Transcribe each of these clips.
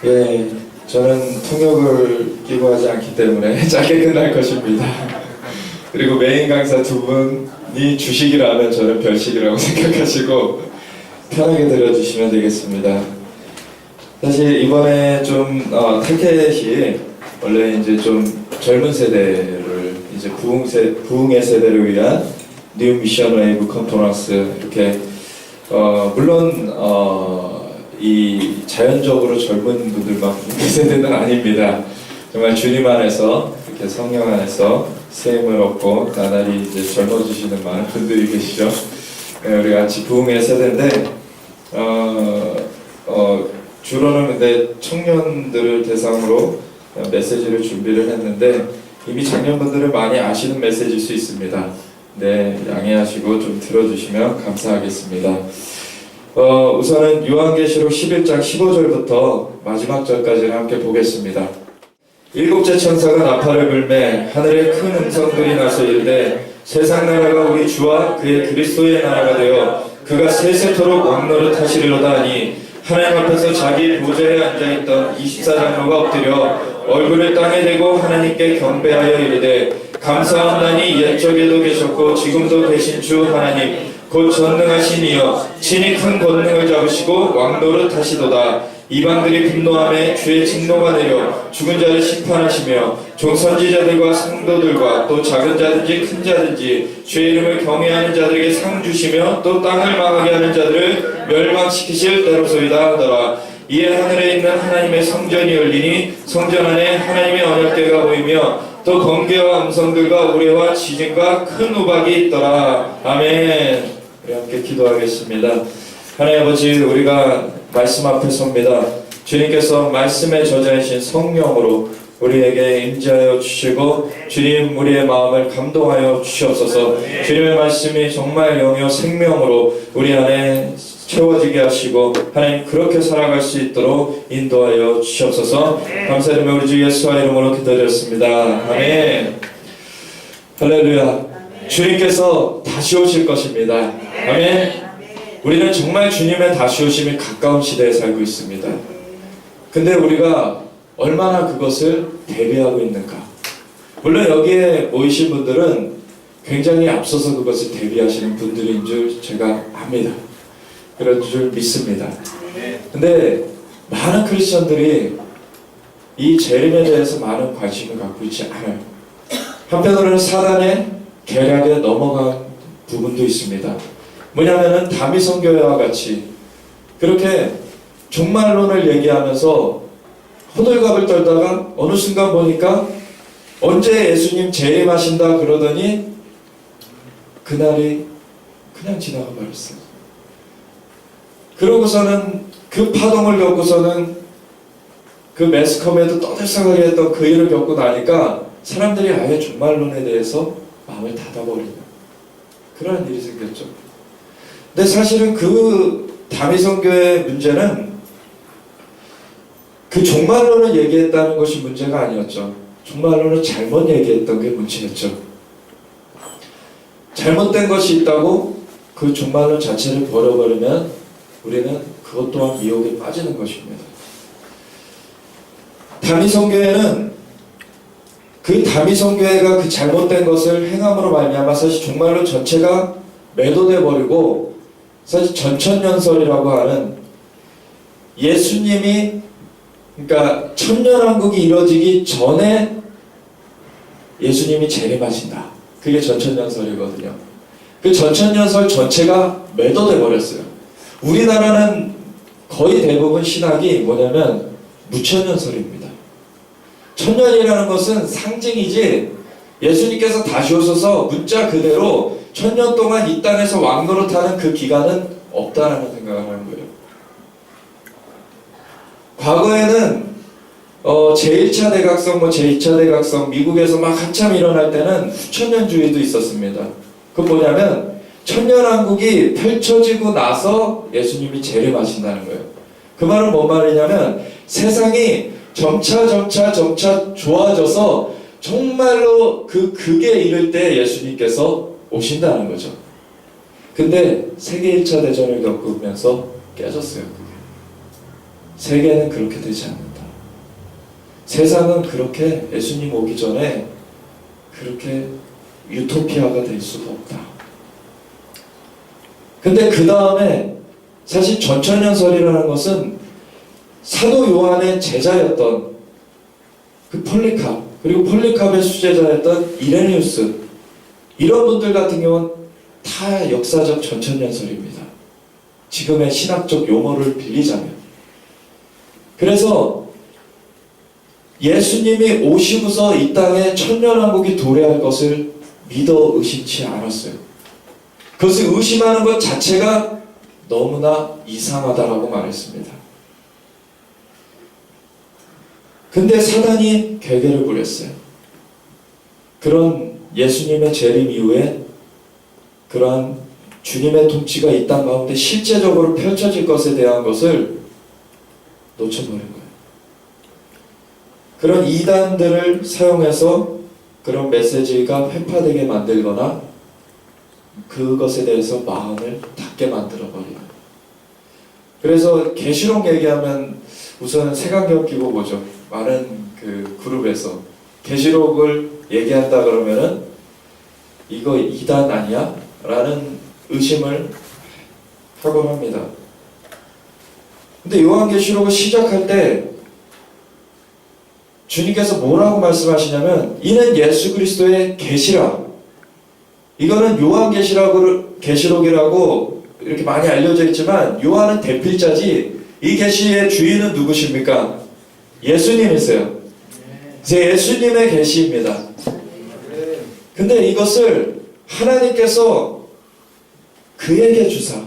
예, 저는 통역을 끼고 하지 않기 때문에 짧게 끝날 것입니다. 그리고 메인 강사 두 분이 주식이라면 저는 별식이라고 생각하시고 편하게 들어주시면 되겠습니다. 사실 이번에 좀 타켓이 원래 이제 좀 젊은 세대를 이제 부흥의 세대를 위한 뉴 미션 웨이브 컨퍼런스 이렇게 물론 이 자연적으로 젊은 분들만 그 세대는 아닙니다. 정말 주님 안에서 이렇게 성령 안에서 세임을 얻고 나날이 이제 젊어지시는 많은 분들이 계시죠. 네, 우리 같이 부흥의 세대인데 주로는 근데 청년들을 대상으로 메시지를 준비를 했는데 이미 작년분들은 많이 아시는 메시지일 수 있습니다. 네, 양해하시고 좀 들어주시면 감사하겠습니다. 우선은 요한계시록 11장 15절부터 마지막 절까지를 함께 보겠습니다. 일곱째 천사가 나팔을 불매 하늘에 큰 음성들이 나서 이르되 세상 나라가 우리 주와 그의 그리스도의 나라가 되어 그가 세세토록 왕노릇 하시리로다 하니 하나님 앞에서 자기 보좌에 앉아있던 24장로가 엎드려 얼굴을 땅에 대고 하나님께 경배하여 이르되 감사함나니 옛적에도 계셨고 지금도 계신 주 하나님 곧 전능하신 이여 친히 큰 권능을 잡으시고 왕노릇 하시도다. 이방들이 분노하며 주의 진노가 내려 죽은 자를 심판하시며 종 선지자들과 성도들과 또 작은 자든지 큰 자든지 주의 이름을 경외하는 자들에게 상 주시며 또 땅을 망하게 하는 자들을 멸망시키실 때로소이다 하더라. 이에 하늘에 있는 하나님의 성전이 열리니 성전 안에 하나님의 언약궤가 보이며 또 번개와 음성들과 우레와 지진과 큰 우박이 있더라. 아멘. 우리 함께 기도하겠습니다. 하나님 아버지, 우리가 말씀 앞에 섭니다. 주님께서 말씀의 저자이신 성령으로 우리에게 임재하여 주시고 주님 우리의 마음을 감동하여 주시옵소서. 주님의 말씀이 정말 영이요 생명으로 우리 안에 채워지게 하시고 하나님 그렇게 살아갈 수 있도록 인도하여 주시옵소서. 감사드리며 우리 주 예수와 이름으로 기도드렸습니다. 아멘. 할렐루야. 주님께서 다시 오실 것입니다. 아멘. 우리는 정말 주님의 다시 오심이 가까운 시대에 살고 있습니다. 근데 우리가 얼마나 그것을 대비하고 있는가? 물론 여기에 모이신 분들은 굉장히 앞서서 그것을 대비하시는 분들인 줄 제가 압니다. 그런 줄 믿습니다. 근데 많은 크리스천들이 이 재림에 대해서 많은 관심을 갖고 있지 않아요. 한편으로는 사단의 계략에 넘어간 부분도 있습니다. 뭐냐면은 다미성교회와 같이 그렇게 종말론을 얘기하면서 호들갑을 떨다가 어느 순간 보니까 언제 예수님 재림하신다 그러더니 그날이 그냥 지나가 버렸어요. 그러고서는 그 파동을 겪고서는 그 매스컴에도 떠들썩하게 했던 그 일을 겪고 나니까 사람들이 아예 종말론에 대해서 마음을 닫아버리는 그런 일이 생겼죠. 근데 사실은 그 다미성교회의 문제는 그 종말론을 얘기했다는 것이 문제가 아니었죠. 종말론을 잘못 얘기했던 게 문제였죠. 잘못된 것이 있다고 그 종말론 자체를 버려버리면 우리는 그것 또한 미혹에 빠지는 것입니다. 다미성교회는 그 다미성교회가 그 잘못된 것을 행함으로 말미암아 사실 종말론 전체가 매도돼 버리고 사실 전천년설이라고 하는 예수님이 그러니까 천년왕국이 이루어지기 전에 예수님이 재림하신다. 그게 전천년설이거든요. 그 전천년설 전체가 매도돼 버렸어요. 우리나라는 거의 대부분 신학이 뭐냐면 무천년설입니다. 천년이라는 것은 상징이지 예수님께서 다시 오셔서 문자 그대로 천년 동안 이 땅에서 왕노릇하는 그 기간은 없다라는 생각을 하는 거예요. 과거에는 제1차 대각성, 제2차 대각성 미국에서 막 한참 일어날 때는 후천년주의도 있었습니다. 그건 뭐냐면 천년왕국이 펼쳐지고 나서 예수님이 재림하신다는 거예요. 그 말은 뭔 말이냐면 세상이 점차 좋아져서 정말로 그 극에 이를 때 예수님께서 오신다는 거죠. 근데 세계 1차 대전을 겪으면서 깨졌어요. 그게. 세계는 그렇게 되지 않는다. 세상은 그렇게 예수님 오기 전에 그렇게 유토피아가 될 수가 없다. 근데 그 다음에 사실 전천년설이라는 것은 사도 요한의 제자였던 그 폴리캅, 그리고 폴리캅의 수제자였던 이레니우스, 이런 분들 같은 경우는 다 역사적 전천년설입니다. 지금의 신학적 용어를 빌리자면. 그래서 예수님이 오시고서 이 땅에 천년왕국이 도래할 것을 믿어 의심치 않았어요. 그것을 의심하는 것 자체가 너무나 이상하다라고 말했습니다. 근데 사단이 괴계를 부렸어요. 그런 예수님의 재림 이후에 그러한 주님의 통치가 이 땅 가운데 실제적으로 펼쳐질 것에 대한 것을 놓쳐버린 거예요. 그런 이단들을 사용해서 그런 메시지가 회파되게 만들거나 그것에 대해서 마음을 닫게 만들어버리는 거예요. 그래서 계시록 얘기하면 우선은 색안경 끼고 보죠. 많은 그 그룹에서 계시록을 얘기한다 그러면은 이거 이단 아니야? 라는 의심을 하곤 합니다. 근데 요한계시록을 시작할 때 주님께서 뭐라고 말씀하시냐면 이는 예수 그리스도의 계시라. 이거는 요한계시록이라고 이렇게 많이 알려져 있지만 요한은 대필자지 이 계시의 주인은 누구십니까? 예수님이세요. 이제 예수님의 계시입니다. 근데 이것을 하나님께서 그에게 주사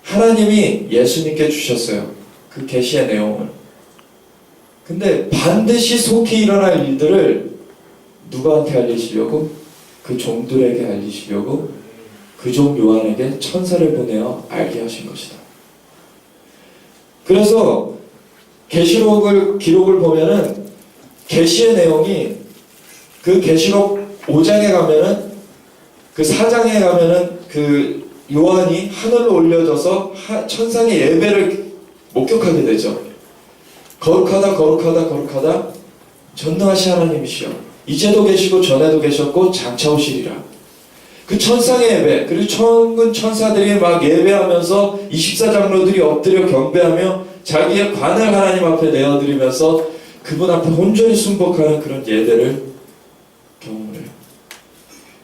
하나님이 예수님께 주셨어요. 그 계시의 내용을. 근데 반드시 속히 일어날 일들을 누구한테 알리시려고? 그 종들에게 알리시려고 그 종 요한에게 천사를 보내어 알게 하신 것이다. 그래서 계시록을 기록을 보면은 계시의 내용이 그 계시록 5장에 가면은 그 4장에 가면은 그 요한이 하늘로 올려져서 천상의 예배를 목격하게 되죠. 거룩하다 거룩하다 거룩하다 전능하신 하나님이시여 이제도 계시고 전에도 계셨고 장차 오시리라. 그 천상의 예배, 그리고 천군 천사들이 막 예배하면서 24장로들이 엎드려 경배하며 자기의 관을 하나님 앞에 내어드리면서 그분 앞에 온전히 순복하는 그런 예배를 경험을 해요.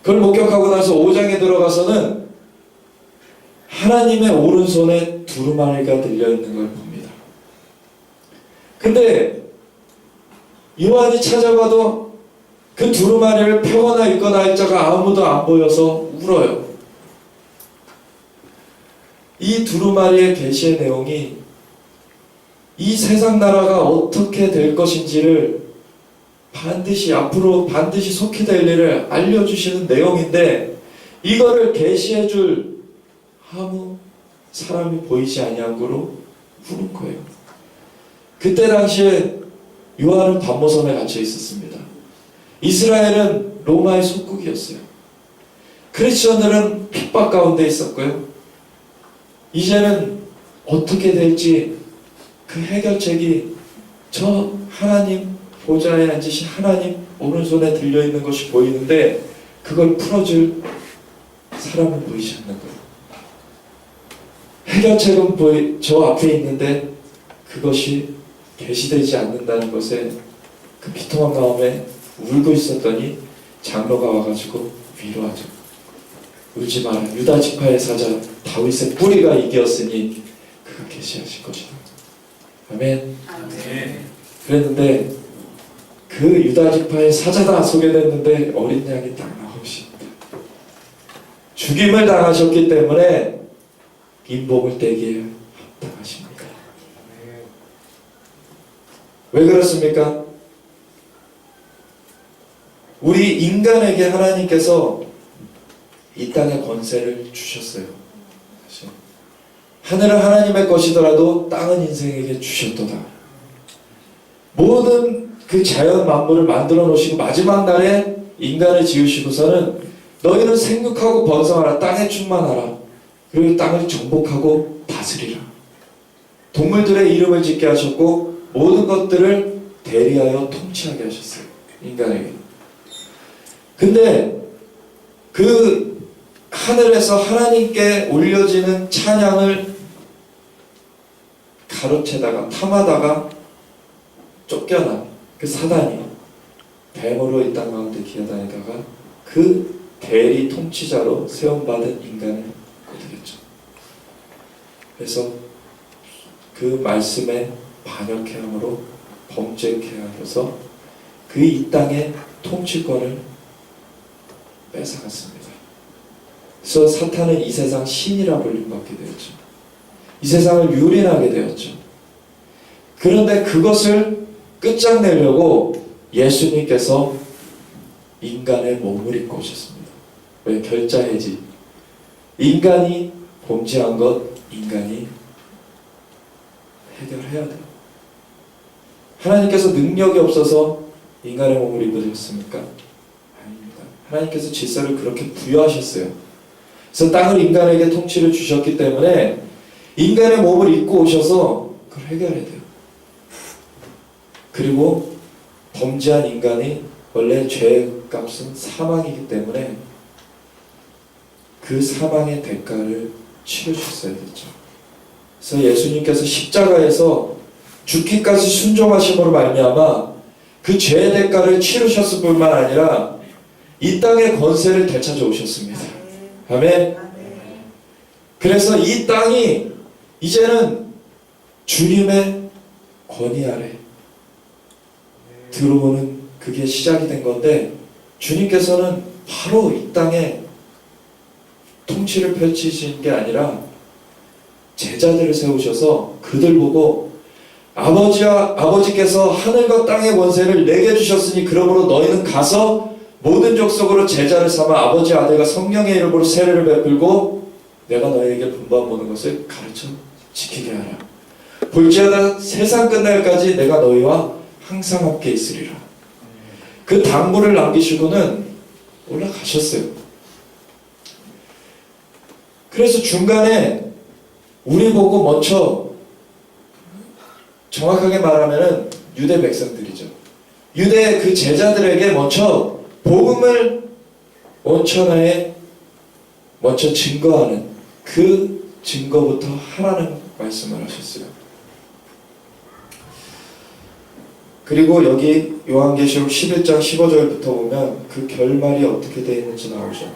그걸 목격하고 나서 5장에 들어가서는 하나님의 오른손에 두루마리가 들려있는 걸 봅니다. 근데 요한이 찾아봐도 그 두루마리를 펴거나 읽거나 할 자가 아무도 안 보여서 울어요. 이 두루마리의 계시의 내용이 이 세상 나라가 어떻게 될 것인지를 반드시 앞으로 반드시 속히 될 일을 알려주시는 내용인데 이거를 계시해줄 아무 사람이 보이지 아니하고로 우는 거예요. 그때 당시에 요한은 반모섬에 갇혀 있었습니다. 이스라엘은 로마의 속국이었어요. 크리스천들은 핍박 가운데 있었고요. 이제는 어떻게 될지 그 해결책이 저 하나님 보좌에 앉으신 하나님 오른손에 들려있는 것이 보이는데 그걸 풀어줄 사람은 보이지 않는 거예요. 해결책은 저 앞에 있는데 그것이 계시되지 않는다는 것에 그 비통한 마음에 울고 있었더니 장로가 와가지고 위로하죠. 울지 마라. 유다 지파의 사자 다윗의 뿌리가 이겼으니 그가 계시하실 것이다. 아멘. 아멘. 그랬는데 그 유다 지파의 사자다 소개됐는데 어린 양이 딱 나오십니다. 죽임을 당하셨기 때문에 인복을 떼기에 합당하십니다. 왜 그렇습니까? 우리 인간에게 하나님께서 이 땅의 권세를 주셨어요. 하늘은 하나님의 것이더라도 땅은 인생에게 주셨도다. 모든 그 자연 만물을 만들어 놓으시고 마지막 날에 인간을 지으시고서는 너희는 생육하고 번성하라. 땅에 충만하라. 그리고 땅을 정복하고 다스리라. 동물들의 이름을 짓게 하셨고 모든 것들을 대리하여 통치하게 하셨어요. 인간에게. 근데 그 하늘에서 하나님께 올려지는 찬양을 가로채다가 탐하다가 쫓겨난 그 사단이 뱀으로 이 땅 가운데 기어다니다가 그 대리 통치자로 세움받은 인간을 거두겠죠. 그래서 그 말씀에 반역해 함으로 범죄케 하여서 그 이 땅의 통치권을 뺏어갔습니다. 그래서 사탄은 이 세상 신이라 불림받게 되었죠. 이 세상을 유린하게 되었죠. 그런데 그것을 끝장내려고 예수님께서 인간의 몸을 입고 오셨습니다. 왜? 결자해지. 인간이 범죄한 것 인간이 해결해야 돼요. 하나님께서 능력이 없어서 인간의 몸을 입으셨습니까? 아닙니다. 하나님께서 질서를 그렇게 부여하셨어요. 그래서 땅을 인간에게 통치를 주셨기 때문에 인간의 몸을 입고 오셔서 그걸 해결해야 돼요. 그리고 범죄한 인간이 원래 죄의 값은 사망이기 때문에 그 사망의 대가를 치르셨어야 됐죠. 그래서 예수님께서 십자가에서 죽기까지 순종하심으로 말미암아 그 죄의 대가를 치르셨을 뿐만 아니라 이 땅의 권세를 되찾아 오셨습니다. 아멘. 그래서 이 땅이 이제는 주님의 권위 아래 들어오는 그게 시작이 된 건데, 주님께서는 바로 이 땅에 통치를 펼치신 게 아니라 제자들을 세우셔서 그들 보고 아버지께서 하늘과 땅의 권세를 내게 주셨으니 그러므로 너희는 가서 모든 족속으로 제자를 삼아 아버지 아들과 성령의 이름으로 세례를 베풀고 내가 너희에게 분반 모든 것을 가르쳐 지키게 하라. 볼지어다 세상 끝날까지 내가 너희와 항상 함께 있으리라. 그 당부를 남기시고는 올라가셨어요. 그래서 중간에 우리 보고 먼저, 정확하게 말하면은 유대 백성들이죠. 유대 그 제자들에게 먼저 복음을 온 천하에 먼저 증거하는 그 증거부터 하라는 말씀을 하셨어요. 그리고 여기 요한계시록 11장 15절부터 보면 그 결말이 어떻게 되어 있는지 나오죠.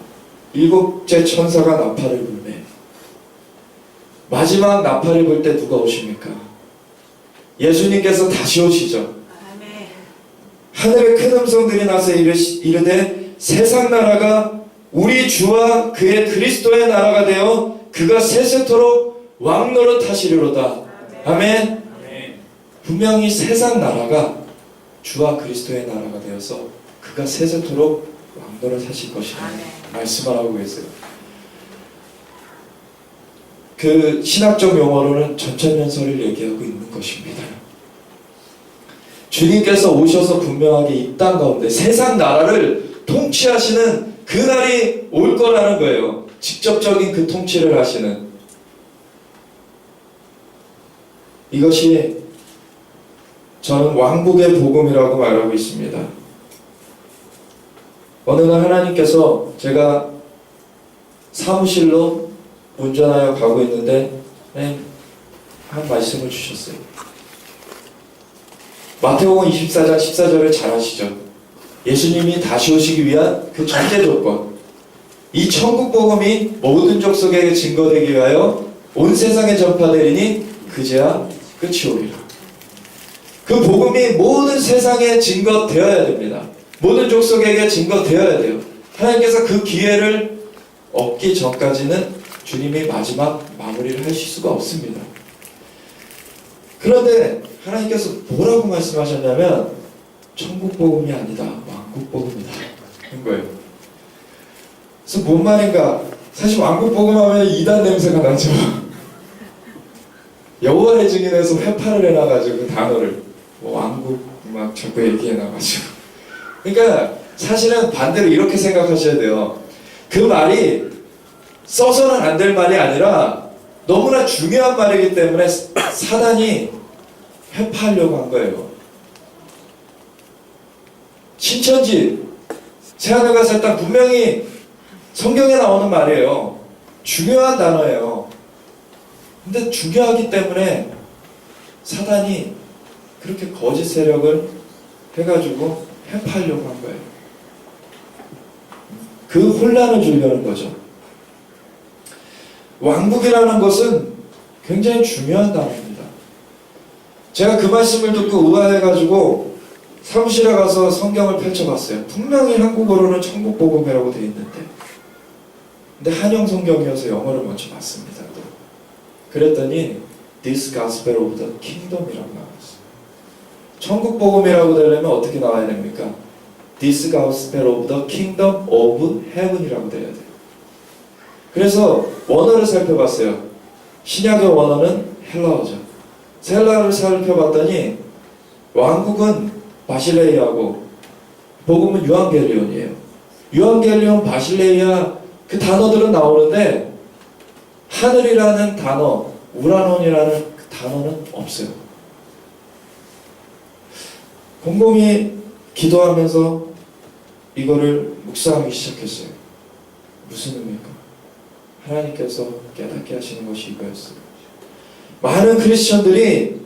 일곱째 천사가 나팔을 불매. 마지막 나팔을 불 때 누가 오십니까? 예수님께서 다시 오시죠. 하늘에 큰 음성들이 나서 이르되 세상 나라가 우리 주와 그의 그리스도의 나라가 되어 그가 세세토록 왕노릇 하시리로다. 아멘. 분명히 세상 나라가 주와 그리스도의 나라가 되어서 그가 세세토록 왕노릇 하실 것이라 말씀을 하고 계세요. 그 신학적 용어로는 전천년설을 얘기하고 있는 것입니다. 주님께서 오셔서 분명하게 이 땅 가운데 세상 나라를 통치하시는 그날이 올 거라는 거예요. 직접적인 그 통치를 하시는. 이것이 저는 왕국의 복음이라고 말하고 있습니다. 어느 날 하나님께서, 제가 사무실로 운전하여 가고 있는데 한 말씀을 주셨어요. 마태복음 24장 14절을 잘 아시죠? 예수님이 다시 오시기 위한 그 전제 조건, 이 천국 복음이 모든 족속에게 증거되기 위하여 온 세상에 전파되리니 그제야 끝이 오리라. 그 복음이 모든 세상에 증거되어야 됩니다. 모든 족속에게 증거되어야 돼요. 하나님께서 그 기회를 얻기 전까지는 주님이 마지막 마무리를 하실 수가 없습니다. 그런데 하나님께서 뭐라고 말씀하셨냐면 천국 복음이 아니다, 왕국 복음이다 한 거예요. 그래서 뭔 말인가? 사실 왕국 복음 하면 이단 냄새가 나죠. 여호와의 증인에서 회파를 해놔가지고 그 단어를 왕국 막 자꾸 얘기해놔가지고, 그러니까 사실은 반대로 이렇게 생각하셔야 돼요. 그 말이 써서는 안 될 말이 아니라 너무나 중요한 말이기 때문에 사단이 회파하려고 한 거예요. 신천지, 새하늘과 새 땅 분명히 성경에 나오는 말이에요. 중요한 단어예요. 근데 중요하기 때문에 사단이 그렇게 거짓 세력을 해가지고 해파려고 한 거예요. 그 혼란을 주려는 거죠. 왕국이라는 것은 굉장히 중요한 단어입니다. 제가 그 말씀을 듣고 의아해가지고 사무실에 가서 성경을 펼쳐봤어요. 분명히 한국어로는 천국복음이라고 되어 있는데, 근데 한영 성경이어서 영어를 먼저 봤습니다. 또. 그랬더니 This Gospel of the Kingdom이라고 나왔어요. 천국복음이라고 되려면 어떻게 나와야 됩니까? This Gospel of the Kingdom of Heaven이라고 돼야 돼요. 그래서 원어를 살펴봤어요. 신약의 원어는 헬라어죠. 헬라어를 살펴봤더니 왕국은 바실레이아고 복음은 유앙겔리온이에요. 유앙겔리온, 바실레이아 그 단어들은 나오는데 하늘이라는 단어, 우라논이라는 그 단어는 없어요. 곰곰이 기도하면서 이거를 묵상하기 시작했어요. 무슨 의미일까? 하나님께서 깨닫게 하시는 것이 이거였어요. 많은 크리스천들이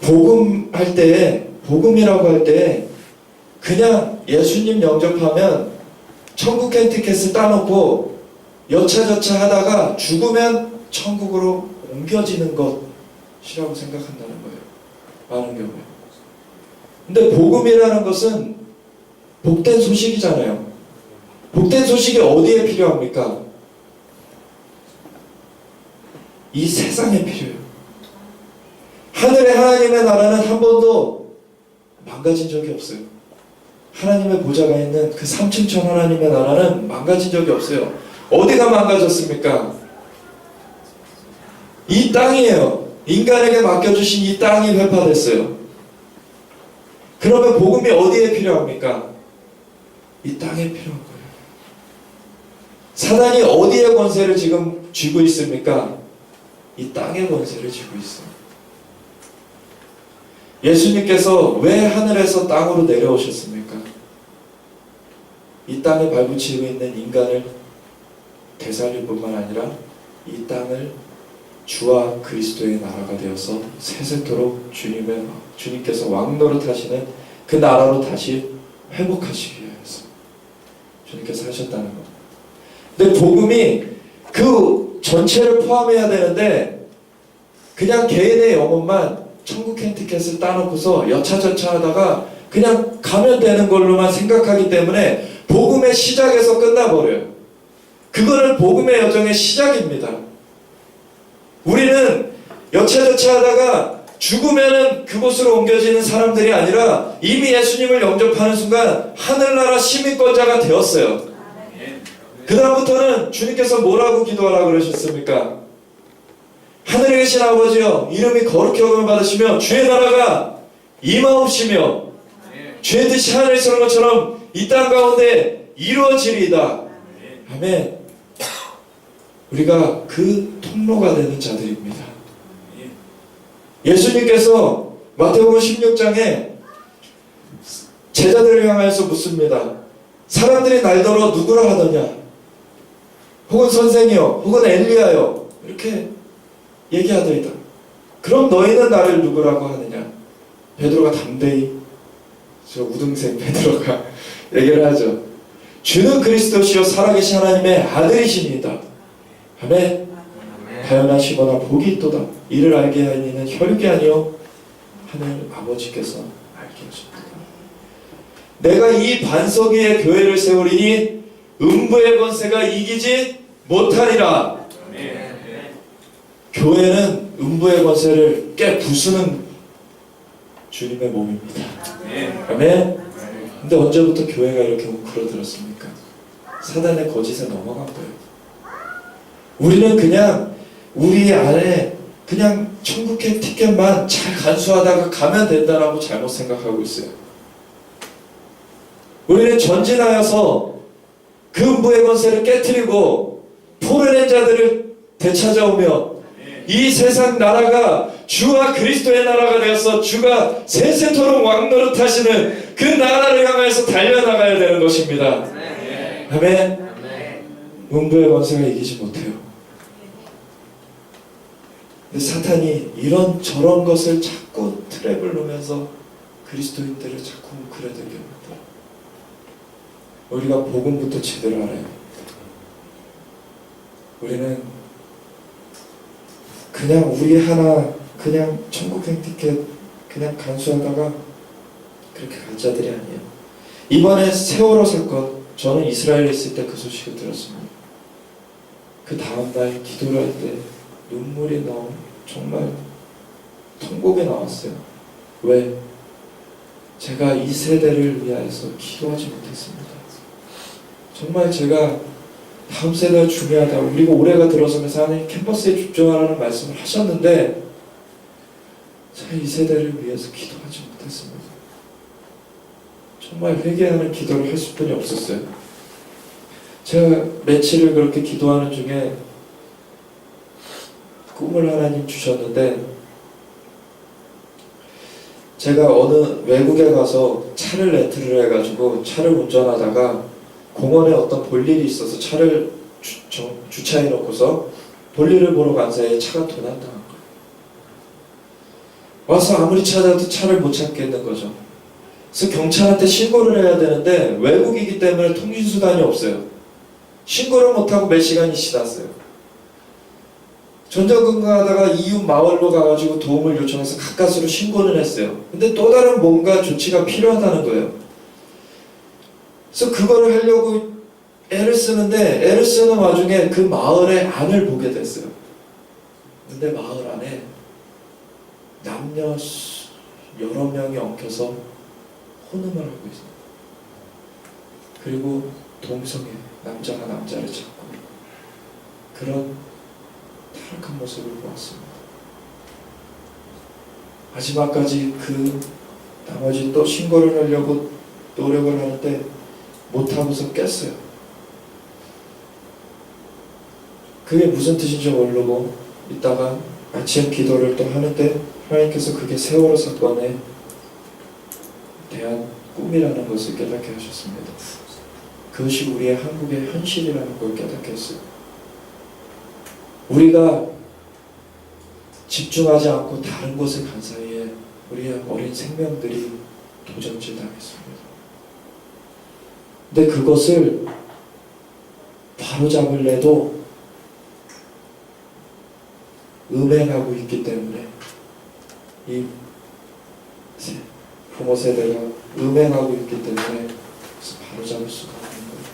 복음할 때, 복음이라고 할 때 그냥 예수님 영접하면 천국 캔티켓을 따놓고 여차저차 하다가 죽으면 천국으로 옮겨지는 것이라고 생각한다는 거예요. 많은 경우에. 근데 복음이라는 것은 복된 소식이잖아요. 복된 소식이 어디에 필요합니까? 이 세상에 필요해요. 하늘의 하나님의 나라는 한 번도 망가진 적이 없어요. 하나님의 보좌가 있는 그 삼층천 하나님의 나라는 망가진 적이 없어요. 어디가 망가졌습니까? 이 땅이에요. 인간에게 맡겨주신 이 땅이 회파됐어요. 그러면 복음이 어디에 필요합니까? 이 땅에 필요한 거예요. 사단이 어디에 권세를 지금 쥐고 있습니까? 이 땅의 권세를 쥐고 있어요. 예수님께서 왜 하늘에서 땅으로 내려오셨습니까? 이 땅에 발붙이고 있는 인간을 되살릴 뿐만 아니라 이 땅을 주와 그리스도의 나라가 되어서 세세토록 주님께서 왕노릇 하시는 그 나라로 다시 회복하시기 위해서 주님께서 하셨다는 것. 근데 복음이 그 전체를 포함해야 되는데 그냥 개인의 영혼만 천국 캔티켓을 따놓고서 여차저차 하다가 그냥 가면 되는 걸로만 생각하기 때문에 복음의 시작에서 끝나버려요. 그거는 복음의 여정의 시작입니다. 우리는 여차저차 하다가 죽으면은 그곳으로 옮겨지는 사람들이 아니라 이미 예수님을 영접하는 순간 하늘나라 시민권자가 되었어요. 그 다음부터는 주님께서 뭐라고 기도하라고 그러셨습니까? 하늘에 계신 아버지여, 이름이 거룩히 여김을 받으시며 주의 나라가 임하옵시며 주의 뜻이 하늘에서 하는 것처럼 이 땅 가운데 이루어지리이다. 아멘. 우리가 그 통로가 되는 자들입니다. 예수님께서 마태복음 16장에 제자들을 향하여서 묻습니다. 사람들이 날더러 누구라 하더냐? 혹은 선생이요, 혹은 엘리야요, 이렇게 얘기하더이다. 그럼 너희는 나를 누구라고 하느냐? 베드로가 담대히, 저 우등생 베드로가 얘기를 하죠. 주는 그리스도시요 살아계신 하나님의 아들이시니이다. 아멘. 하연하시거나 복이 있도다. 이를 알게 하는 이는 혈육이 아니요 하늘 아버지께서 알게 하십니다. 내가 이 반석 위에 교회를 세우리니 음부의 권세가 이기지 못하리라. 교회는 음부의 권세를 깨부수는 주님의 몸입니다. 아멘. 근데 언제부터 교회가 이렇게 웅크러들었습니까? 사단의 거짓에 넘어간 거예요. 우리는 그냥 우리 안에 그냥 천국의 티켓만 잘 간수하다가 가면 된다라고 잘못 생각하고 있어요. 우리는 전진하여서 그 음부의 권세를 깨트리고 포로된 자들을 되찾아오며 이 세상 나라가 주와 그리스도의 나라가 되어서 주가 세세토록 왕노릇하시는 그 나라를 향해서 달려나가야 되는 것입니다. 아멘. 음부의 권세가 이기지 못해요. 근데 사탄이 이런 저런 것을 자꾸 트랩을 놓으면서 그리스도인들을 자꾸 뭉클어들게 합니다. 우리가 복음부터 제대로 알아야 합니다. 우리는 그냥 우리 하나 그냥 천국행 티켓 그냥 간수하다가 그렇게 갈 자들이 아니에요. 이번에 세월호 사건, 저는 이스라엘에 있을 때 그 소식을 들었습니다. 그 다음날 기도를 할 때 눈물이 너무 정말 통곡이 나왔어요. 왜? 제가 이 세대를 위하여서 기도하지 못했습니다. 정말 제가 다음 세대가 중요하다. 그리고 올해가 들어서면서 하나님 캠퍼스에 집중하라는 말씀을 하셨는데 제가 이 세대를 위해서 기도하지 못했습니다. 정말 회개하는 기도를 할 수뿐이 없었어요. 제가 며칠을 그렇게 기도하는 중에 꿈을 하나님 주셨는데 제가 어느 외국에 가서 차를 렌트를 해가지고 차를 운전하다가 공원에 어떤 볼일이 있어서 차를 주차해 놓고서 볼일을 보러 간 사이에 차가 도난당한 거예요. 와서 아무리 찾아도 차를 못 찾겠는 거죠. 그래서 경찰한테 신고를 해야 되는데 외국이기 때문에 통신수단이 없어요. 신고를 못하고 몇 시간이 지났어요. 전전긍긍하다가 이웃 마을로 가가지고 도움을 요청해서 가까스로 신고는 했어요. 근데 또 다른 뭔가 조치가 필요하다는 거예요. 그래서 그거를 하려고 애를 쓰는데 애를 쓰는 와중에 그 마을의 안을 보게 됐어요. 근데 마을 안에 남녀 여러 명이 엉켜서 혼음을 하고 있어요. 그리고 동성애, 남자가 남자를 찾고 그런 타락한 모습을 보았습니다. 마지막까지 그 나머지 또 신고를 하려고 노력을 하는데 못하고서 깼어요. 그게 무슨 뜻인지 모르고 있다가 아침 기도를 또 하는데 하나님께서 그게 세월호 사건에 대한 꿈이라는 것을 깨닫게 하셨습니다. 그것이 우리의 한국의 현실이라는 걸 깨닫게 했어요. 우리가 집중하지 않고 다른 곳에 간 사이에 우리의 어린 생명들이 도적질 당했습니다. 근데 그것을 바로잡을래도 음행하고 있기 때문에 이 부모 세대가 음행하고 있기 때문에 바로잡을 수가 없는 거예요.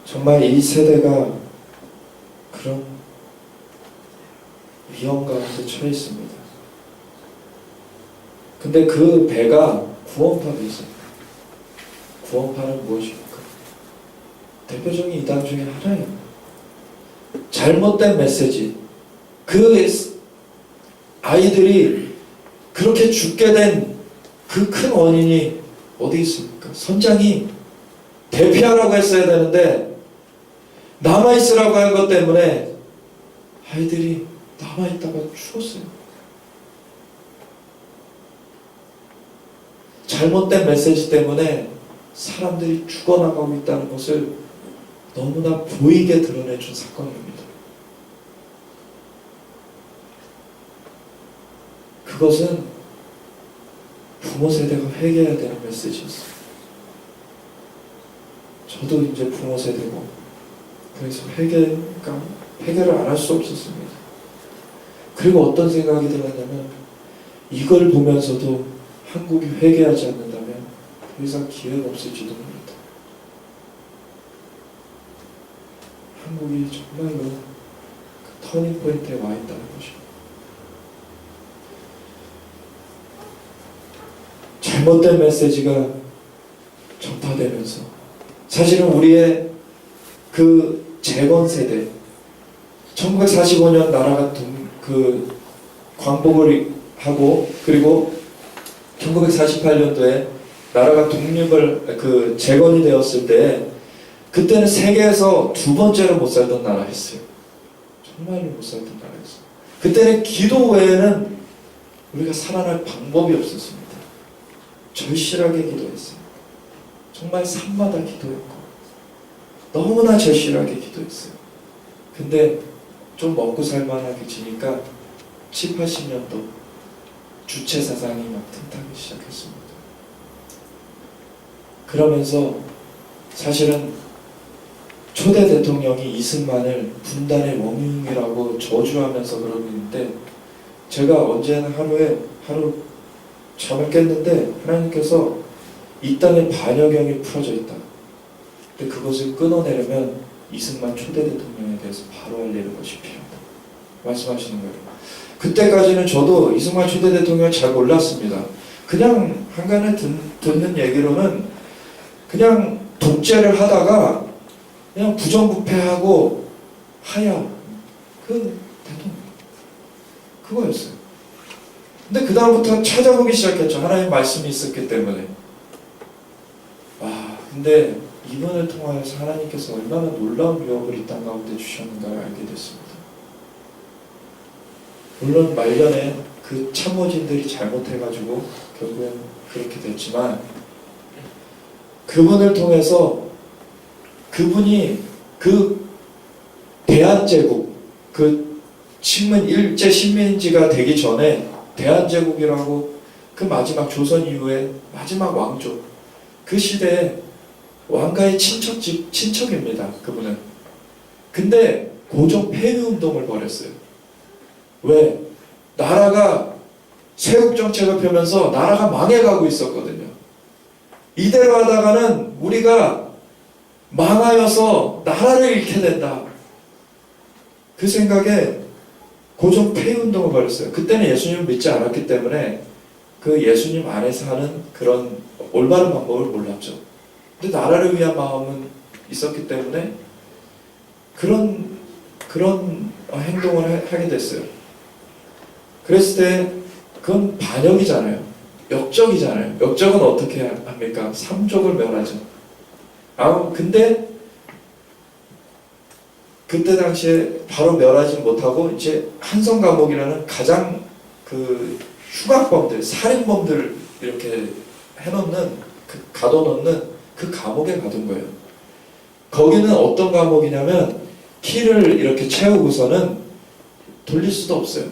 정말 이 세대가 그런 위험 가운데 처해 있습니다. 근데 그 배가 구원파도 있어요. 구원파는 무엇입니까? 대표적인 이단 중에 하나예요. 잘못된 메시지. 그 아이들이 그렇게 죽게 된 그 큰 원인이 어디 있습니까? 선장이 대피하라고 했어야 되는데 남아있으라고 한 것 때문에 아이들이 남아있다가 죽었어요. 잘못된 메시지 때문에 사람들이 죽어나가고 있다는 것을 너무나 보이게 드러내준 사건입니다. 그것은 부모 세대가 회개해야 되는 메시지였어요. 저도 이제 부모 세대고 그래서 회개를 안 할 수 없었습니다. 그리고 어떤 생각이 들었냐면 이걸 보면서도 한국이 회개하지 않는다면 더 이상 기회가 없을지도 모릅니다. 한국이 정말로 그 터닝 포인트에 와 있다는 것입니다. 잘못된 메시지가 전파되면서 사실은 우리의 그 재건 세대 1945년 나라가 광복을 하고 그리고 1948년도에 나라가 독립을 재건이 되었을 때 그때는 세계에서 두 번째로 못 살던 나라였어요. 정말로 못 살던 나라였어요. 그때는 기도 외에는 우리가 살아날 방법이 없었습니다. 절실하게 기도했어요. 정말 산마다 기도했고 너무나 절실하게 기도했어요. 근데 좀 먹고 살만하게 지니까 7, 80년도 주체 사상이 막 틈타기 시작했습니다. 그러면서 사실은 초대 대통령이 이승만을 분단의 원흉이라고 저주하면서 그러고 있는데, 제가 언제나 하루 잠을 깼는데 하나님께서 이 땅에 반여경이 풀어져 있다. 근데 그것을 끊어내려면 이승만 초대 대통령에 대해서 바로 알리는 것이 필요하다 말씀하시는 거예요. 그때까지는 저도 이승만 초대 대통령을 잘 몰랐습니다. 그냥 한간에 듣는 얘기로는 그냥 독재를 하다가 그냥 부정부패하고 하야 그 대통령 그거였어요. 근데 그 다음부터 찾아보기 시작했죠. 하나님의 말씀이 있었기 때문에. 근데 이분을 통하여서 하나님께서 얼마나 놀라운 유업을 이 땅 가운데 주셨는가를 알게 됐습니다. 물론 말년에 그 참모진들이 잘못해가지고 결국엔 그렇게 됐지만, 그분을 통해서 그분이 그 대한제국, 그 일제 식민지가 되기 전에 대한제국이라고 그 마지막 조선 이후에 마지막 왕조, 그 시대에 왕가의 친척입니다. 그분은. 근데 고종 폐위운동을 벌였어요. 왜? 나라가 세국정책을 펴면서 나라가 망해가고 있었거든요. 이대로 하다가는 우리가 망하여서 나라를 잃게 된다. 그 생각에 고종 폐위운동을 벌였어요. 그때는 예수님을 믿지 않았기 때문에 그 예수님 안에서 하는 그런 올바른 방법을 몰랐죠. 근데 나라를 위한 마음은 있었기 때문에 그런 행동을 하게 됐어요. 그랬을 때 그건 반역이잖아요. 역적이잖아요. 역적은 어떻게 합니까? 삼족을 멸하죠. 근데 그때 당시에 바로 멸하지 못하고 이제 한성감옥이라는 가장 그 흉악범들, 살인범들 이렇게 가둬놓는 그 감옥에 가둔 거예요. 거기는 어떤 감옥이냐면 키를 이렇게 채우고서는 돌릴 수도 없어요.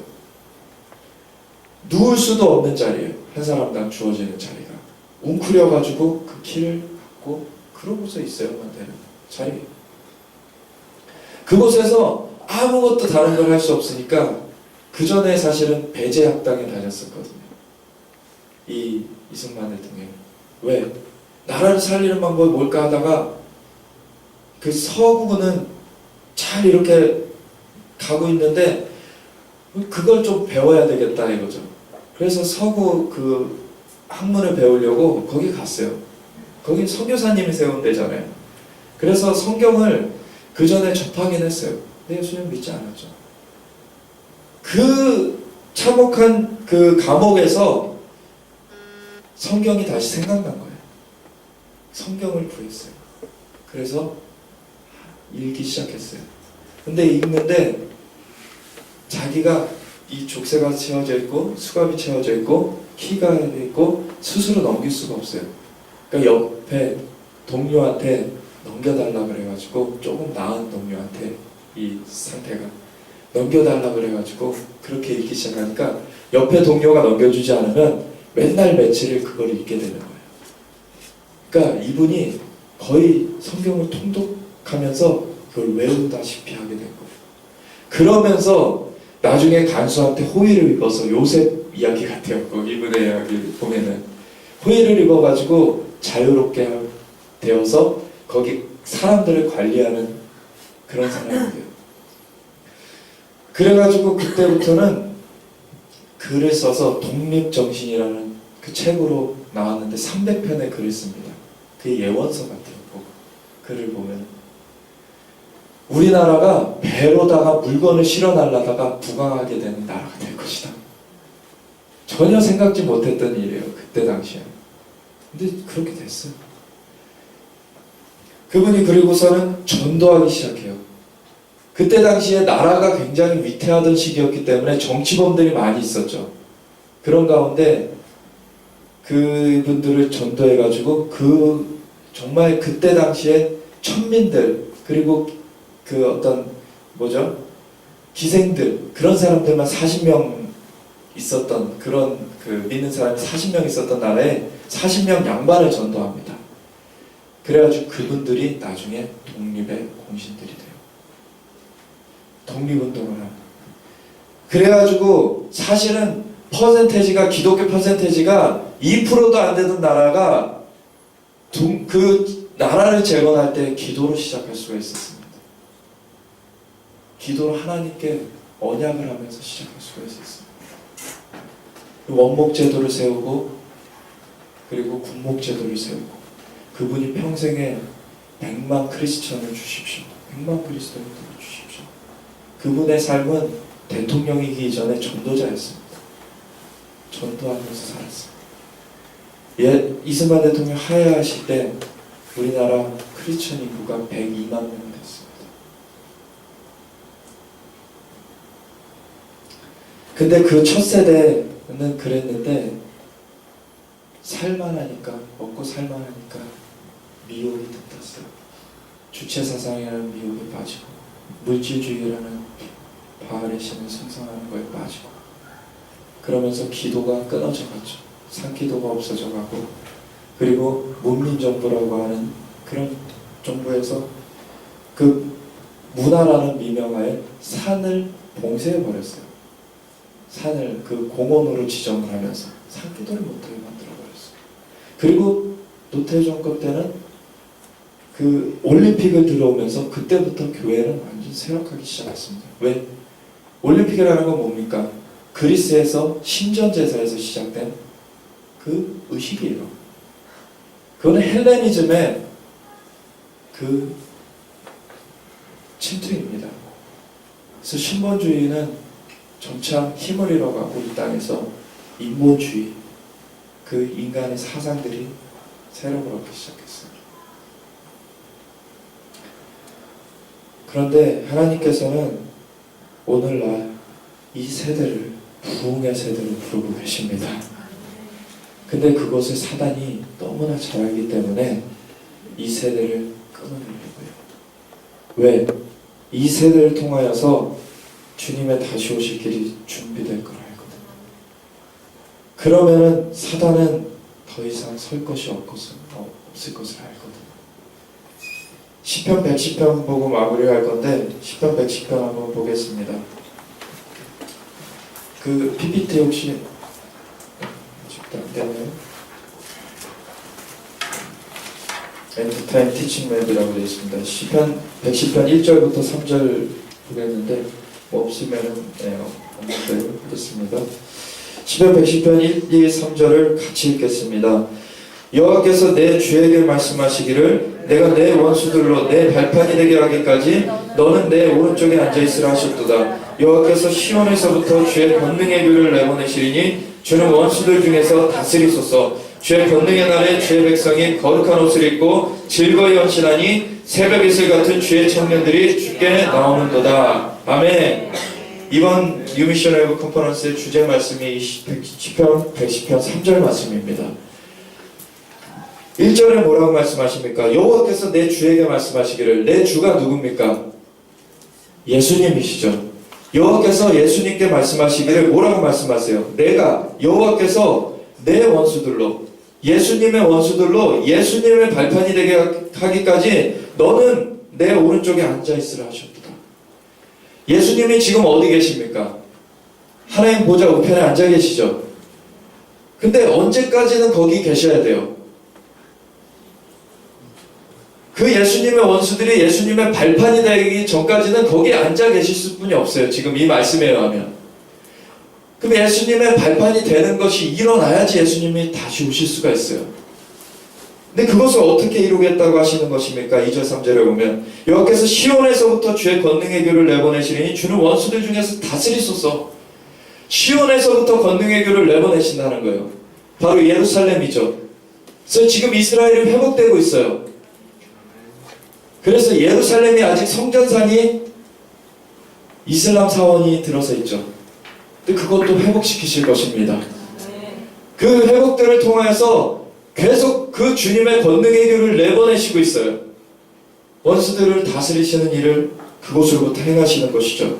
누울 수도 없는 자리예요. 한 사람당 주어지는 자리가. 웅크려가지고 그 키를 갖고 그러고서 있어야만 되는 자리. 그곳에서 아무것도 다른 걸 할 수 없으니까 그 전에 사실은 배제학당에 다녔었거든요. 이승만 대통령. 왜? 나라를 살리는 방법이 뭘까 하다가 그 서구는 잘 이렇게 가고 있는데 그걸 좀 배워야 되겠다 이거죠. 그래서 서구 그 학문을 배우려고 거기 갔어요. 거기 선교사님이 세운 데잖아요. 그래서 성경을 그 전에 접하긴 했어요. 근데 예수님 믿지 않았죠. 그 참혹한 그 감옥에서 성경이 다시 생각난 거예요. 성경을 구했어요. 그래서 읽기 시작했어요. 근데 읽는데 자기가 이 족쇄가 채워져 있고 수갑이 채워져 있고 키가 있고 스스로 넘길 수가 없어요. 그러니까 옆에 동료한테 넘겨달라 그래가지고, 조금 나은 동료한테 이 상태가 넘겨달라 그래가지고 그렇게 읽기 시작하니까 옆에 동료가 넘겨주지 않으면 맨날 며칠을 그걸 읽게 되는 거예요. 그러니까 이분이 거의 성경을 통독하면서 그걸 외우다시피 하게 된 거예요. 그러면서 나중에 간수한테 호의를 입어서, 요셉 이야기 같아요. 이분의 이야기를 보면은 호의를 입어가지고 자유롭게 되어서 거기 사람들을 관리하는 그런 사람이 돼요. 그래가지고 그때부터는 글을 써서 독립정신이라는 그 책으로 나왔는데 300편의 글을 씁니다. 그게 예원서 같아요. 글을 보면 우리나라가 배로다가 물건을 실어 날라다가 부강하게 되는 나라가 될 것이다. 전혀 생각지 못했던 일이에요. 그때 당시에. 근데 그렇게 됐어요. 그분이 그리고서는 전도하기 시작해요. 그때 당시에 나라가 굉장히 위태하던 시기였기 때문에 정치범들이 많이 있었죠. 그런 가운데 그분들을 전도해가지고 정말 그때 당시에 천민들 그리고 그 어떤 기생들 그런 사람들만 40명 있었던 그런 믿는 사람이 40명 있었던 나라에 40명 양반을 전도합니다. 그래가지고 그분들이 나중에 독립의 공신들이 돼요. 독립운동을 합니다. 그래가지고 사실은 기독교 퍼센테이지가 2%도 안 되던 나라가 그 나라를 재건할 때 기도로 시작할 수가 있었습니다. 기도로 하나님께 언약을 하면서 시작할 수가 있었습니다. 원목제도를 세우고 그리고 군목제도를 세우고 그분이 평생에 100만 크리스천을 주십시오. 100만 크리스천을 주십시오. 그분의 삶은 대통령이기 전에 전도자였습니다. 전도하면서 살았습니다. 이승만 대통령 하야하실 때 우리나라 크리스천 인구가 102만 명 됐습니다. 근데 그 첫 세대는 그랬는데 먹고 살만하니까 미혹이 뜯었어요. 주체사상이라는 미혹에 빠지고 물질주의라는 바알의 신을 숭상하는 거에 빠지고 그러면서 기도가 끊어져 갔죠. 산기도가 없어져 가고 그리고 문민정부라고 하는 그런 정부에서 그 문화라는 미명하에 산을 봉쇄해 버렸어요. 산을 그 공원으로 지정을 하면서 산기도를 못하게 만들어 버렸어요. 그리고 노태우 정권 때는 그 올림픽을 들어오면서 그때부터 교회는 완전 쇠락하기 시작했습니다. 왜? 올림픽이라는 건 뭡니까? 그리스에서 신전제사에서 시작된 그 의식이에요. 그거는 헬레니즘의 그 침투입니다. 그래서 신본주의는 점차 힘을 잃어가고 이 땅에서 인본주의, 그 인간의 사상들이 세력을 얻기 시작했어요. 그런데 하나님께서는 오늘날 이 세대를 부흥의 세대로 부르고 계십니다. 근데 그것을 사단이 너무나 잘 알기 때문에 이 세대를 끊어내려고 해요. 왜? 이 세대를 통하여서 주님의 다시 오실 길이 준비될 걸 알거든요. 그러면은 사단은 더 이상 설 것이 없을 것을 알거든요. 시편 110편 보고 마무리할 건데 시편 110편 한번 보겠습니다. 그 PPT 혹시 아직도 안 되나요? 엔드타임 티칭 맵이라고 되어 있습니다. 시편 110편 1절부터 3절 보겠는데 없으면은 없는 대로 하겠습니다. 시편 110편 1, 2, 3절을 같이 읽겠습니다. 여호와께서 내 주에게 말씀하시기를 내가 내 원수들로 내 발판이 되게 하기까지 너는 내 오른쪽에 앉아있으라 하셨도다. 여호와께서 시온에서부터 주의 권능의 뷰를 내보내시리니 주는 원수들 중에서 다스리소서. 주의 권능의 날에 주의 백성이 거룩한 옷을 입고 즐거이 헌신하니 새벽 이슬 같은 주의 청년들이 주께 나오는도다. 아멘. 이번 뉴미셔널 컨퍼런스의 주제 말씀이 시편 110편 3절 말씀입니다. 1절에 뭐라고 말씀하십니까? 여호와께서 내 주에게 말씀하시기를. 내 주가 누굽니까? 예수님이시죠. 여호와께서 예수님께 말씀하시기를 뭐라고 말씀하세요? 여호와께서 내 원수들로, 예수님의 원수들로 예수님의 발판이 되게 하기까지 너는 내 오른쪽에 앉아있으라 하셨다. 예수님이 지금 어디 계십니까? 하나님 보좌 우편에 앉아 계시죠. 근데 언제까지는 거기 계셔야 돼요? 그 예수님의 원수들이 예수님의 발판이 되기 전까지는 거기 앉아 계실 분이 없어요. 지금 이 말씀에 의하면. 그럼 예수님의 발판이 되는 것이 일어나야지 예수님이 다시 오실 수가 있어요. 근데 그것을 어떻게 이루겠다고 하시는 것입니까? 2절 3절에 보면 여호와께서 시온에서부터 주의 권능의 궤를 내보내시리니 주는 원수들 중에서 다스리소서. 시온에서부터 권능의 궤를 내보내신다는 거예요. 바로 예루살렘이죠. 그래서 지금 이스라엘이 회복되고 있어요. 그래서 예루살렘이 아직 성전산이 이슬람 사원이 들어서 있죠. 근데 그것도 회복시키실 것입니다. 그 회복들을 통하여서 계속 그 주님의 권능의 교를 내보내시고 있어요. 원수들을 다스리시는 일을 그곳으로부터 행하시는 것이죠.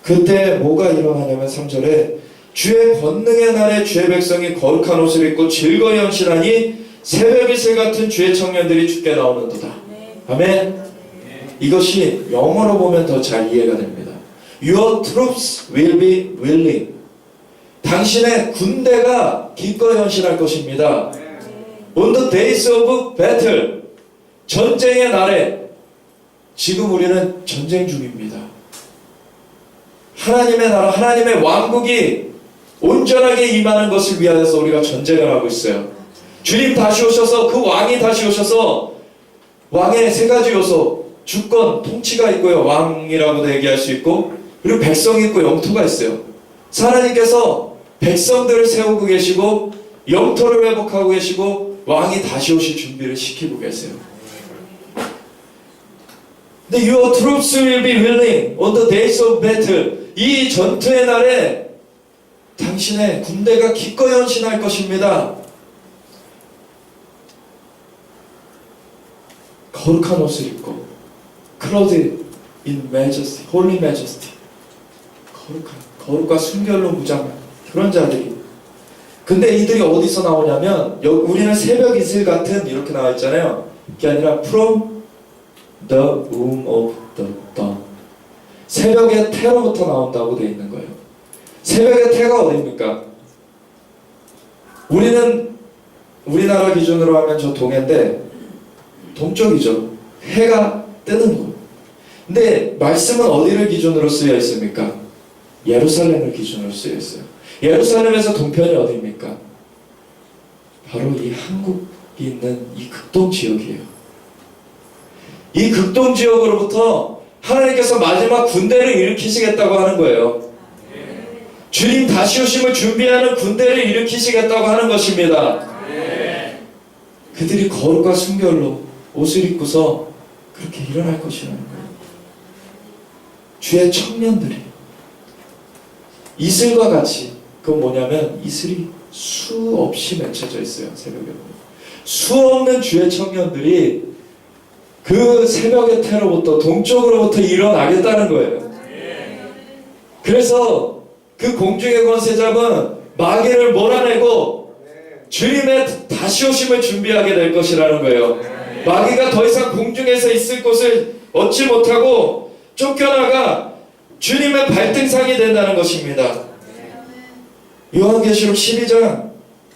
그때 뭐가 일어나냐면 3절에 주의 권능의 날에 주의 백성이 거룩한 옷을 입고 즐거이 헌신하니 새벽 이슬 같은 주의 청년들이 주께 나오는도다. 아멘. 이것이 영어로 보면 더 잘 이해가 됩니다. Your troops will be willing. 당신의 군대가 기꺼이 헌신할 것입니다. On the days of battle. 전쟁의 날에 지금 우리는 전쟁 중입니다. 하나님의 나라, 하나님의 왕국이 온전하게 임하는 것을 위하여서 우리가 전쟁을 하고 있어요. 주님 다시 오셔서 그 왕이 다시 오셔서 왕의 세 가지 요소, 주권, 통치가 있고요. 왕이라고도 얘기할 수 있고 그리고 백성이 있고 영토가 있어요. 하나님께서 백성들을 세우고 계시고 영토를 회복하고 계시고 왕이 다시 오실 준비를 시키고 계세요. 근데 your troops will be willing on the days of battle. 이 전투의 날에 당신의 군대가 기꺼이 헌신할 것입니다. 거룩한 옷을 입고 clothed in majesty, holy majesty. 거룩과 순결로 무장한 그런 자들이. 근데 이들이 어디서 나오냐면 우리는 새벽 이슬 같은 이렇게 나와 있잖아요. 그게 아니라 from the womb of the dawn. 새벽의 태로부터 나온다고 되어 있는 거예요. 새벽의 태가 어디입니까? 우리는 우리나라 기준으로 하면 저 동해인데 동쪽이죠. 해가 뜨는 곳. 근데 말씀은 어디를 기준으로 쓰여 있습니까? 예루살렘을 기준으로 쓰여 있어요. 예루살렘에서 동편이 어디입니까? 바로 이 한국이 있는 이 극동 지역이에요. 이 극동 지역으로부터 하나님께서 마지막 군대를 일으키시겠다고 하는 거예요. 주님 다시 오심을 준비하는 군대를 일으키시겠다고 하는 것입니다. 그들이 거룩과 순결로 옷을 입고서 그렇게 일어날 것이라는 거예요. 주의 청년들이 이슬과 같이, 그건 뭐냐면 이슬이 수없이 맺혀져 있어요. 새벽에 수없는 주의 청년들이 그 새벽의 태로부터 동쪽으로부터 일어나겠다는 거예요. 그래서 그 공중의 권세 잡은 마귀를 몰아내고 주님의 다시 오심을 준비하게 될 것이라는 거예요. 마귀가 더 이상 공중에서 있을 곳을 얻지 못하고 쫓겨나가 주님의 발등상이 된다는 것입니다. 요한계시록 12장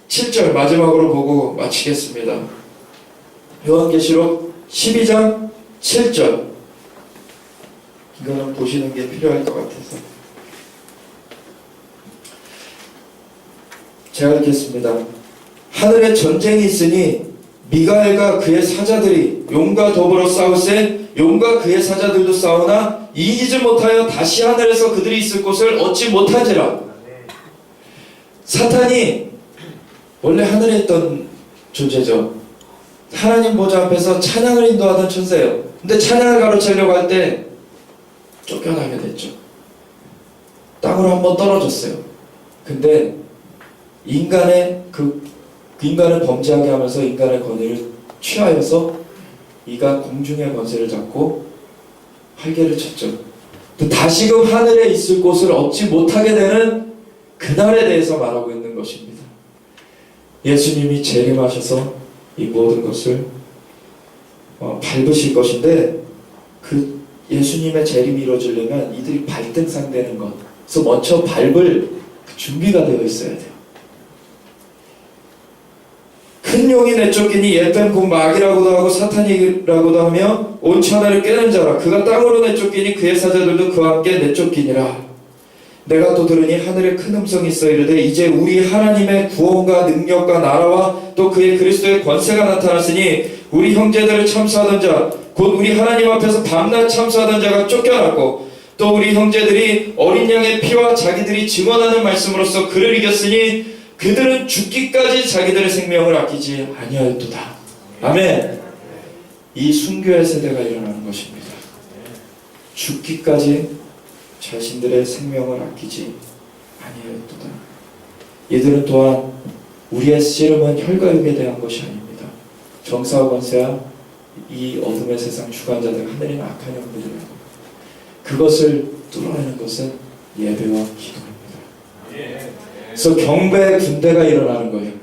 7절 마지막으로 보고 마치겠습니다. 요한계시록 12장 7절. 이거는 보시는 게 필요할 것 같아서 제가 읽겠습니다. 하늘에 전쟁이 있으니 미가엘과 그의 사자들이 용과 더불어 싸우세 용과 그의 사자들도 싸우나 이기지 못하여 다시 하늘에서 그들이 있을 곳을 얻지 못하지라. 사탄이 원래 하늘에 있던 존재죠. 하나님 보좌 앞에서 찬양을 인도하던 천사예요. 근데 찬양을 가로채려고 할 때 쫓겨나게 됐죠. 땅으로 한번 떨어졌어요. 근데 인간을 범죄하게 하면서 인간의 권위를 취하여서 이가 공중의 권세를 잡고 활개를 쳤죠. 다시금 하늘에 있을 곳을 얻지 못하게 되는 그날에 대해서 말하고 있는 것입니다. 예수님이 재림하셔서 이 모든 것을 밟으실 것인데 그 예수님의 재림이 이루어지려면 이들이 발등상되는 것, 그래서 먼저 밟을 그 준비가 되어 있어야 돼요. 큰 용이 내쫓기니 옛뱀 곧 마귀라고도 하고 사탄이라고도 하며 온 천하를 꿰는 자라. 그가 땅으로 내쫓기니 그의 사자들도 그와 함께 내쫓기니라. 내가 또 들으니 하늘에 큰 음성이 있어 이르되 이제 우리 하나님의 구원과 능력과 나라와 또 그의 그리스도의 권세가 나타났으니 우리 형제들을 참수하던 자 곧 우리 하나님 앞에서 밤낮 참수하던 자가 쫓겨났고 또 우리 형제들이 어린 양의 피와 자기들이 증언하는 말씀으로써 그를 이겼으니 그들은 죽기까지 자기들의 생명을 아끼지 아니하였도다. 아멘. 이 순교의 세대가 일어나는 것입니다. 죽기까지 자신들의 생명을 아끼지 아니하였도다. 이들은 또한 우리의 씨름은 혈과 육에 대한 것이 아닙니다. 정사와 권세와 이 어둠의 세상 주관자들 하늘에는 악한 영들이라고. 그것을 뚫어내는 것은 예배와 기도입니다. 그래서 경배의 군대가 일어나는 거예요.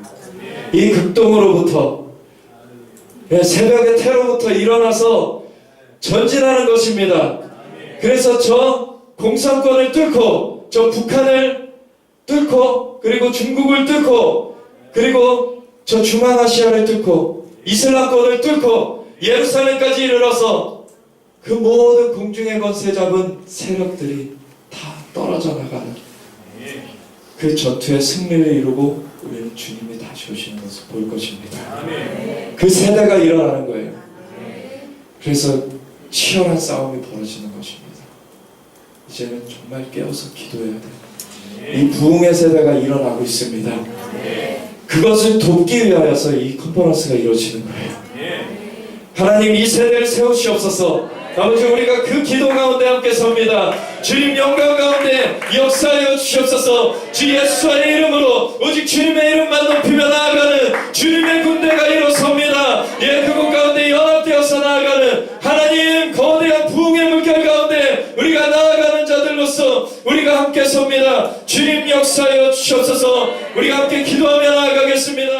이 극동으로부터 새벽의 태로부터 일어나서 전진하는 것입니다. 그래서 저 공산권을 뚫고 저 북한을 뚫고 그리고 중국을 뚫고 그리고 저 중앙아시아를 뚫고 이슬람권을 뚫고 예루살렘까지 이르러서 그 모든 공중의 권세 잡은 세력들이 다 떨어져 나가는 그 전투의 승리를 이루고 우리는 주님이 다시 오시는 것을 볼 것입니다. 그 세대가 일어나는 거예요. 그래서 치열한 싸움이 벌어지는 것입니다. 이제는 정말 깨어서 기도해야 돼요. 이 부흥의 세대가 일어나고 있습니다. 그것을 돕기 위하여서 이 컨퍼런스가 이루어지는 거예요. 하나님 이 세대를 세우시옵소서. 아버지 우리가 그 기도 가운데 함께 섭니다. 주님 영광 가운데 역사하여 주시옵소서. 주 예수의 이름으로 오직 주님의 이름만 높이며 나아가는 주님의 군대가 일어섭니다. 예, 그곳 가운데 연합되어서 나아가는 하나님 거대한 부흥의 물결 가운데 우리가 나아가는 자들로서 우리가 함께 섭니다. 주님 역사하여 주시옵소서. 우리가 함께 기도하며 나아가겠습니다.